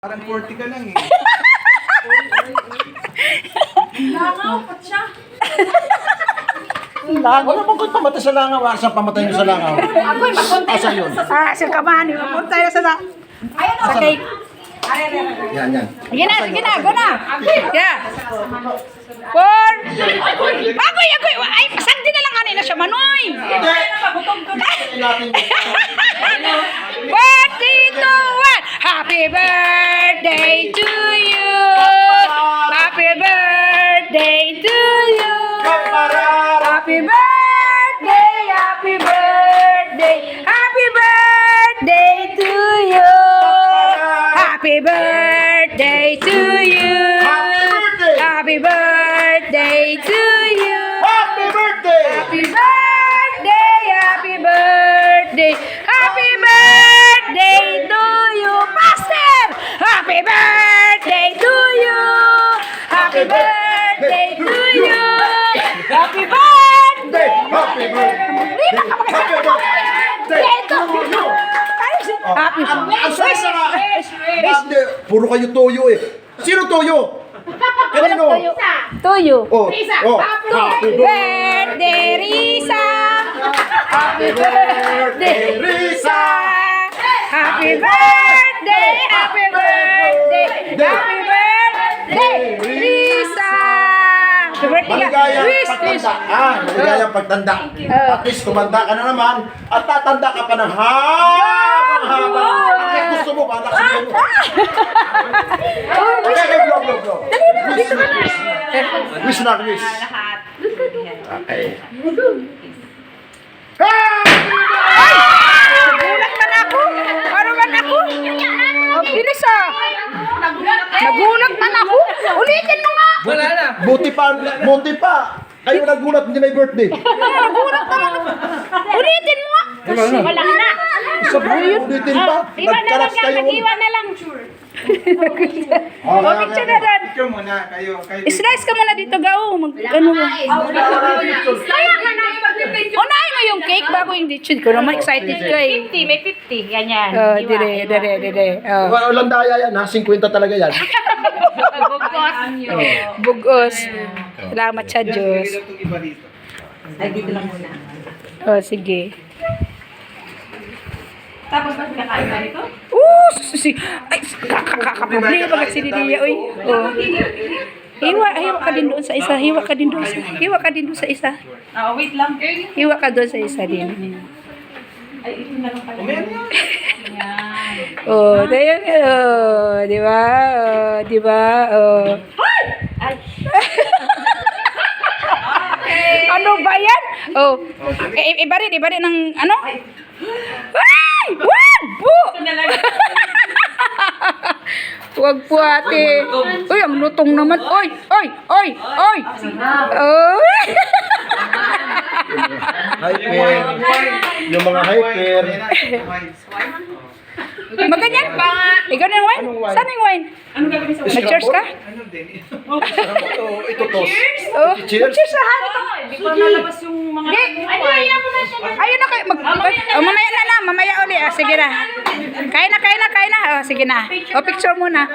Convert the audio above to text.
Parang 40 ka lang eh. Langaw, pat siya. Langaw naman ko'y pamatay sa langaw. Saan pamatay niyo sa langaw? Ako'y mapunta. Asa yun? Sa kamani, mapunta na sa Ayun, sa cake. Yan, yan. Sige na, go na. Yeah. Four. Agoy. Ay, pasandi na lang kanina siya, Manoy. Natin. 1, 2, 1. Happy birthday to you. Happy birthday to you. Happy birthday, happy birthday, happy birthday to you. Happy birthday to you. Happy birthday to you. Happy birthday! Happy birthday, happy birthday, happy birthday to you, Master! Happy birthday to you. Happy birthday to you. Happy birthday. Happy birthday! Happy birthday! Happy Ang sarap na nga! Hindi, puro kayo toyo eh. Sino toyo? Kanino? To you. Oh, oh. Happy birthday, Risa. Happy birthday, Risa! Happy birthday, happy birthday, happy birthday, Risa. Happy birthday ka. Maligayang Wish. pagtanda. Maligayang pagtanda. At least tumanda ka na naman at tatanda ka pa ng habang-haba. Ang gusto mo ba? Nakasigaw mo. Okay, go. Wish na, wish. Okay. Nagulat man ako. Ano man ako? Ang bilis ah. Nagulat man ako. Ulitin mo nga. Wala na. Buti pa. Kayo nagulat, hindi may birthday. Nagulat naman ako. Ulitin mo nga. Wala na. Isa pa, ulitin pa. Nagkaras kayo. Nag-iwan na lang. Okay, Picture na doon. Ikaw muna, kayo. Slice ka muna dito, Gao. Ano mo? Unahin mo yung cake bago yung lechon ko. Naman excited ka eh. 50, may 50. Ganyan. Oh, dire. Oh. Walang daya yan ha, 50 talaga yan. Bugos. Salamat sa Diyos. Itong iba dito. Ay, dito lang muna. Oh, sige. Tapos ba kakain ka nito? Ay, kakaproblema ka si Lidia, oy. Oh. Hiwa ka din doon sa isa. Hiwa ka din doon sa isa. Wait lang. Hiwa ka doon sa isa din. Ay, ito na lang pala. Yan. Oh, dayan. Oh, di ba? Oh, di ba? Oh. Ay! Ano ba yan? Oh. Ibarin ng ano? Ay! Wag po! Ito na lang. Wag po ate. Uy, ang lutong naman. Oy! Hyper. Yung mga hyper. Maganyan pa nga. Ikaw na yung wine? Saan yung wine? Ano gagawin sa Nag-cheers ka? Ano din? Ito tos. Oh, Cheers. cheers sa hand. Hindi pa nalabas yung mga... Ay, ayaw mo na siya. Ayun na kayo. Mamaya na lang. Mamaya uli. Sige na. Kain na. Oh, sige na. O, picture muna.